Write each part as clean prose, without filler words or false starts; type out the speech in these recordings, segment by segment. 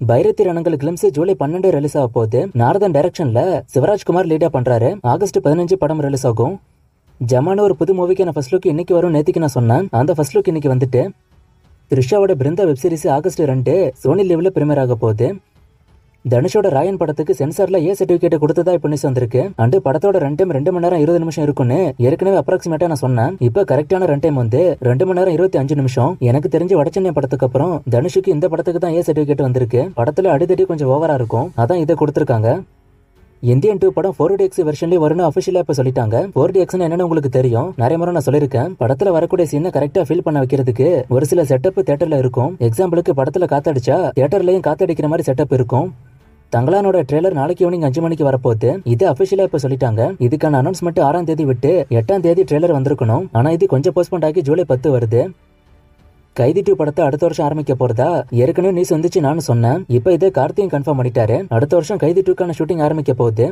பைரத்தி ரணங்கள் glimpse July 12 release ஆக போகுது. Northern டைரக்ஷன்ல சிவராஜ்குமார் லீடா பண்றாரு. ஆகஸ்ட் 15 படம் ரிலீஸ் ஆகும். ஜமான ஒரு புது மூவிக்கான ஃபர்ஸ்ட் லுக் இன்னைக்கு வரும். நேத்திக்கு நான் சொன்னேன், அந்த ஃபர்ஸ்ட் லுக் இன்னைக்கு வந்துட்டு. த்ரிஷாவோட Brinda web series August 2 Sony லிவ்ல பிரீமியர் ஆக போகுது. தனுஷோட ராயன் படத்துக்கு சென்சார்ல சர்டிபிகேட் கொடுத்ததா இப்ப நியூஸ் வந்திருக்கு. அண்ட் படத்தோட ரன் டைம் 2 மணி நேரம் 20 நிமிஷம் இருக்குன்னு ஏற்கனவே அப்ராக்சிமேட்டா நான் சொன்னேன். இப்ப கரெக்டான ரன் டைம் வந்து 2 மணி நேரம் 25 நிமிஷம். எனக்கு தெரிஞ்ச வடச்சென்னை படத்துக்கு அப்புறம் தனுஷுக்கு இந்த படத்துக்கு தான் சர்டிபிகேட் வந்திருக்கு. படத்துல அடித்தடி கொஞ்சம் ஓவரா இருக்கும், அதான் இதை கொடுத்திருக்காங்க. இந்தியன் 2 படம் 4DX வெர்ஷன்லயே வரும்னு அபிஷியலா இப்ப சொல்லிட்டாங்க. 4DX என்னன்னு உங்களுக்கு தெரியும், நிறைய முறை நான் சொல்லிருக்கேன். படத்துல வரக்கூடிய சீனை கரெக்டா ஃபீல் பண்ண வைக்கிறதுக்கு ஒரு சில செட்டப் தியேட்டர்ல இருக்கும். எக்ஸாம்பிளுக்கு படத்துல காத்தடிச்சா தியேட்டர்லயும் காத்தடிக்கிற மாதிரி செட்டப் இருக்கும். தங்களானோட ட்ரெய்லர் நாளைக்கு ஈவினிங் 5 மணிக்கு வரப்போகுது. இது அபிஷியலா இப்ப சொல்லிட்டாங்க. இதுக்கான அனௌன்ஸ்மெண்ட் 6ஆம் தேதி விட்டு 8ஆம் தேதி ட்ரெய்லர் வந்திருக்கணும். ஆனா இது கொஞ்சம் போஸ்ட்போன் ஆகி ஜூலை 10 வருது. கைதி 2 படத்தை அடுத்த வருஷம் ஆரம்பிக்க போறதா ஏற்கனவே நியூஸ் வந்துச்சு, நான் சொன்னேன். இப்ப இதை கார்த்தியும் கன்ஃபார்ம் பண்ணிட்டாரு. அடுத்த வருஷம் கைதி 2க்கான ஷூட்டிங் ஆரம்பிக்க போகுது.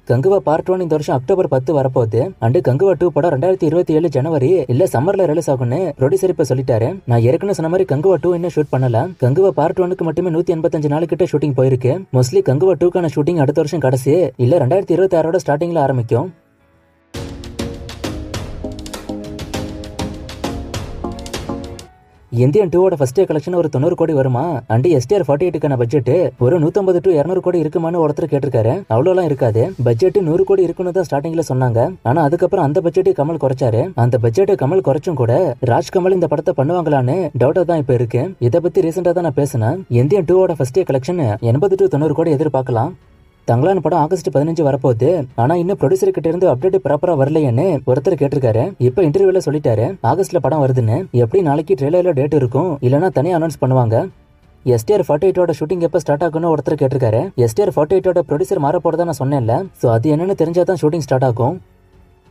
கங்குவா பார்ட் 1 இந்த வருஷம் அக்டோபர் 10 வரப்போகுது. அண்ட் கங்குவா 2 படம் 2027 ஜனவரி இல்ல சம்மர்ல ரிலீஸ் ஆகும்னு ப்ரொடியூசர் இப்ப சொல்லிட்டாரு. நான் ஏற்கனவே சொன்ன மாதிரி கங்குவா 2 இன்னும் ஷூட் பண்ணல. கங்குவா பார்ட் 1க்கு மட்டுமே 185 நாள் கிட்ட ஷூட்டிங் போயிருக்கு. மோஸ்ட்லி கங்குவா 2க்கான ஷூட்டிங் அடுத்த வருஷம் கடைசி இல்ல 2026 ஸ்டார்டிங்ல ஆரம்பிக்கும். இந்தியன் 2 ஃபர்ஸ்ட் டே கலெக்ஷன் ஒரு 90 கோடி வருமா? அண்ட் STR 48க்கான பட்ஜெட் ஒரு 150 to 200 கோடி இருக்குமான்னு ஒருத்தர் கேட்டிருக்காரு. அவ்வளோலாம் இருக்காது. பட்ஜெட் 100 கோடி இருக்குன்னு தான் ஸ்டார்டிங்ல சொன்னாங்க. ஆனா அதுக்கப்புறம் அந்த பட்ஜெட் கமல் குறைச்சாரு. அந்த பட்ஜெட் கமல் குறைச்சும் கூட ராஜ்கமல் இந்த படத்தை பண்ணுவாங்களான்னு டவுட்டா தான் இப்ப இருக்கு. இதை பத்தி ரீசெண்டா தான் நான் பேசினேன். Indian 2 first day collection 80 to 90 கோடி எதிர்பார்க்கலாம். தங்களான் படம் ஆகஸ்ட் 15 வரப்போகுது. ஆனா இன்னும் ப்ரொடியூசர் கிட்ட இருந்து அப்டேட் ப்ராப்பரா வரலையேன்னு ஒருத்தர் கேட்டிருக்காரு. இப்ப இன்டர்வியூல சொல்லிட்டாரு ஆகஸ்ட்ல படம் வருதுன்னு. எப்படி நாளைக்கு ட்ரெய்லர்ல டேட் இருக்கும், இல்லனா தனியா அனௌன்ஸ் பண்ணுவாங்க. STR 48 ஷூட்டிங் எப்ப ஸ்டார்ட் ஆகும்னு ஒருத்தர் கேட்டிருக்காரு. STR 48 ப்ரொடியூசர் மாற போறதா நான் சொன்னேன்ல, சோ அது என்னன்னு தெரிஞ்சாதான் ஷூட்டிங் ஸ்டார்ட் ஆகும்.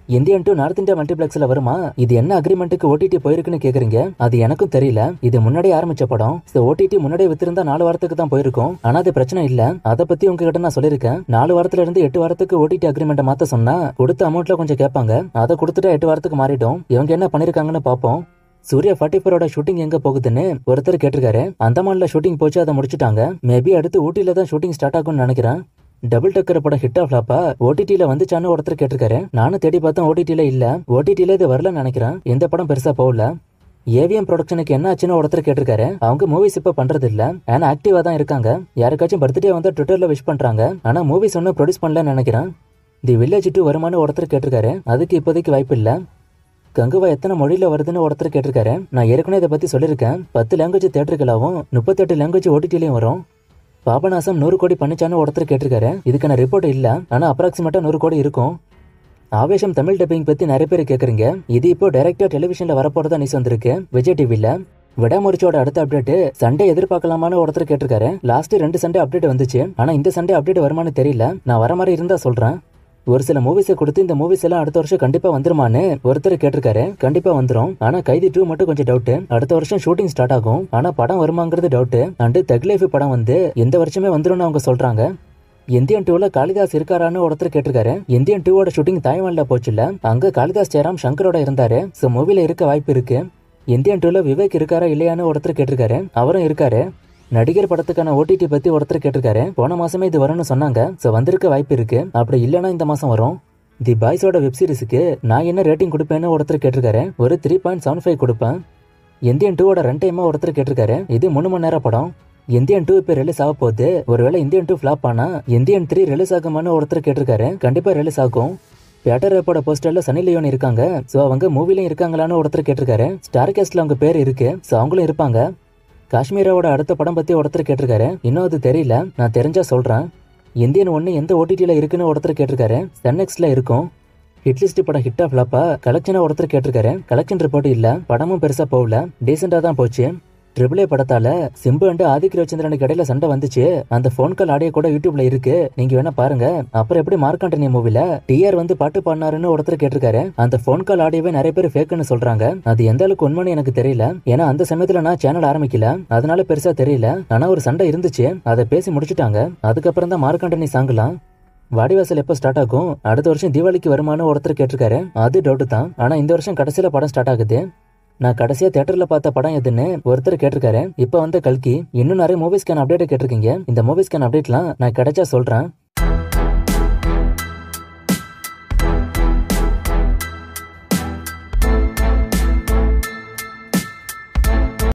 இந்தியன் 2 நார்த் இந்தியா மல்டிபிளெக்ஸ்ல வருமா? இது என்ன அக்ரிமெண்ட்டுக்கு OTT போயிருக்குன்னு கேக்குறீங்க. அது எனக்கும் தெரியல. இது முன்னாடியே ஆரம்பிச்ச படம். OTT முன்னாடியே வித்திருந்தா 4 வாரத்துக்கு தான் போயிருக்கும். ஆனா அது பிரச்சனை இல்ல. அதை பத்தி உங்ககிட்ட நான் சொல்லிருக்கேன். 4 வாரத்துல இருந்து 8 வாரத்துக்கு OTT அக்ரிமெண்ட் மாத்த சொன்னா கொடுத்த அமௌண்ட்ல கொஞ்சம் கேட்பாங்க. அதை கொடுத்துட்டா 8 வாரத்துக்கு மாறிடும். இவங்க என்ன பண்ணிருக்காங்கன்னு பாப்போம். சூர்யா 44 ஷூட்டிங் எங்க போகுதுன்னு ஒருத்தர் கேட்டிருக்காரு. அந்தமான்ல ஷூட்டிங் போச்சு, அதை முடிச்சுட்டாங்க. மேபி அடுத்து ஊட்டில தான் ஷூட்டிங் ஸ்டார்ட் ஆகும்னு நினைக்கிறேன். டபுள் டக்கர் படம் ஹிட் ஆஃப் ஃபிளாப்பா OTTல வந்துச்சான்னு ஒருத்தர் கேட்டிருக்காரு. நானும் தேடி பார்த்தேன், OTTல இல்ல. OTTல இது வரலன்னு நினைக்கிறேன். எந்த படம் பெருசா போகல. ஏவிஎம் ப்ரொடக்ஷனுக்கு என்ன ஆச்சுன்னு ஒருத்தர் கேட்டிருக்காரு. அவங்க மூவிஸ் இப்ப பண்றது இல்ல, ஆனா ஆக்டிவா தான் இருக்காங்க. யாருக்காச்சும் பர்த்டே வந்தா ட்விட்டர்ல விஷ் பண்றாங்க. ஆனா மூவிஸ் ஒன்னும் ப்ரொடியூஸ் பண்ணலன்னு நினைக்கிறேன். தி வில்லேஜ் 2 வருமானு ஒருத்தர் கேட்டிருக்காரு. அதுக்கு இப்போதைக்கு வாய்ப்பு இல்ல. கங்குவா எத்தனை மொழியில வருதுன்னு ஒருத்தர் கேட்டிருக்காரு. நான் ஏற்கனவே இதை பத்தி சொல்லியிருக்கேன். 10 லாங்குவேஜ் தியேட்டர்களாவும் 38 லாங்குவேஜ் OTTலயும் வரும். பாபநாசம் 100 கோடி பண்ணிச்சான்னு ஒருத்தர் கேட்டிருக்காரு. இதுக்கான ரிப்போர்ட் இல்ல, ஆனா அப்ராக்சிமேட்டா 100 கோடி இருக்கும். ஆவேசம் தமிழ் டப்பிங் பத்தி நிறைய பேர் கேக்குறீங்க. இது இப்போ டைரக்டா டெலிவிஷன்ல வரப்போறதா நியூஸ் வந்திருக்கு விஜய் டிவில. விடாமுயற்சியோட அடுத்த அப்டேட் சண்டே எதிர்பார்க்கலாமான்னு ஒருத்தர் கேட்டிருக்காரு. லாஸ்ட் 2 சண்டே அப்டேட் வந்துச்சு. ஆனா இந்த சண்டே அப்டேட் வருமானு தெரியல. நான் வர மாதிரி இருந்தா சொல்றேன். ஒரு சில மூவிஸை கொடுத்து இந்த மூவிஸ் எல்லாம் அடுத்த வருஷம் கண்டிப்பா வந்துருமான்னு ஒருத்தர் கேட்டிருக்காரு. கண்டிப்பா வந்துரும். ஆனா கைதி 2 மட்டும் கொஞ்சம் டவுட். அடுத்த வருஷம் ஷூட்டிங் ஸ்டார்ட் ஆகும். ஆனா படம் வருமாங்கிறது டவுட். அண்ட் தக் லைஃப் படம் வந்து எந்த வருஷமே வந்துரும்னு அவங்க சொல்றாங்க. இந்தியன் 2ல காளிதாஸ் இருக்காரான்னு ஒருத்தர் கேட்டிருக்காரு. இந்தியன் 2 ஷூட்டிங் தாய்வான்ல போச்சுல, அங்க காளிதாஸ் ஜெயராம் சங்கரோட இருந்தாரு. சோ மூவில இருக்க வாய்ப்பு இருக்கு. இந்தியன் 2ல விவேக் இருக்காரா இல்லையான்னு ஒருத்தர் கேட்டிருக்காரு. அவரும் இருக்காரு. நடிகர் படத்துக்கான OTT பத்தி ஒருத்தர் கேட்டிருக்காரு. போன மாசமே இது வரும்னு சொன்னாங்க. சோ வந்திருக்க வாய்ப்பு இருக்கு. அப்படி இல்லனா இந்த மாசம் வரும். தி பாய்ஸோட வெப் சீரிஸுக்கு நான் என்ன ரேட்டிங் கொடுப்பேன்னு ஒருத்தர் கேட்டிருக்காரு. ஒரு 3.75 கொடுப்பேன். இந்தியன் 2 ரன் டைமா ஒருத்தர் கேட்டிருக்காரு. இது 3 மணி நேரம் படம். இந்தியன் 2 இப்ப ரிலீஸ் ஆக போகுது. ஒருவேளை இந்தியன் 2 ஃபிளாப் ஆனா இந்தியன் 3 ரிலீஸ் ஆகுமான்னு ஒருத்தர் கேட்டிருக்காரு. கண்டிப்பா ரிலீஸ் ஆகும். பேட்டர் ரேப்போட போஸ்டர்ல சன்னி லியோன் இருக்காங்க. சோ அவங்க மூவிலையும் இருக்காங்களான்னு ஒருத்தர் கேட்டிருக்காரு. ஸ்டார் காஸ்ட்ல அவங்க பேர் இருக்கு. சோ அவங்களும் இருப்பாங்க. காஷ்மீரோட அடுத்த படம் பத்தி ஒருத்தர் கேட்டிருக்காரு. இன்னும் அது தெரியல, நான் தெரிஞ்சா சொல்றேன். இந்தியன் 1 எந்த OTTல இருக்குன்னு ஒருத்தர் கேட்டிருக்காரு. சன்நெக்ஸ்ட்ல இருக்கும். ஹிட்லிஸ்ட் படம் ஹிட் ஆஃப் ஃபிளாப்பா கலெக்ஷனா ஒருத்தர் கேட்டிருக்காரு. கலெக்ஷன் ரிப்போர்ட் இல்ல, படமும் பெருசா போகல, டீசெண்டா தான் போச்சு. ட்ரிபிள் படத்தால சிம்பு அண்ட் ஆதிக் ரவிச்சந்திரனுக்கு இடையில சண்டை வந்துச்சு. அந்த போன் கால் ஆடியோ கூட யூடியூப்ல இருக்கு, நீங்க வேணா பாருங்க. அப்புறம் எப்படி மார்க்காண்டனி மூவில TR வந்து பாட்டு பாடினாருன்னு ஒருத்தர் கேட்டிருக்காரு. அந்த போன் கால் ஆடியோவே நிறைய பேர் ஃபேக்குன்னு சொல்றாங்க. அது எந்த அளவுக்கு உண்மைன்னு எனக்கு தெரியல. ஏன்னா அந்த சமயத்துல நான் சேனல் ஆரம்பிக்கல, அதனால பெருசா தெரியல. ஆனா ஒரு சண்டை இருந்துச்சு, அதை பேசி முடிச்சுட்டாங்க. அதுக்கப்புறம் தான் மார்க்காண்டனி சாங்கலாம். வாடிவாசல் எப்போ ஸ்டார்ட் ஆகும்? அடுத்த வருஷம் தீபாவளிக்கு வருமானு ஒருத்தர் கேட்டிருக்காரு. அது டவுட் தான். ஆனா இந்த வருஷம் கடைசியில படம் ஸ்டார்ட் ஆகுது. நான் கடைசியா தியேட்டர்ல பார்த்த படம் எதுன்னு ஒருத்தர் கேட்டிருக்காரு. இப்ப வந்த கல்கி இன்னும் நிறைய மூவிஸ்க்கான அப்டேட் கேட்டிருக்கீங்க. இந்த மூவிஸ்க்கான அப்டேட்லாம் நான் கிடைச்சா சொல்றேன்.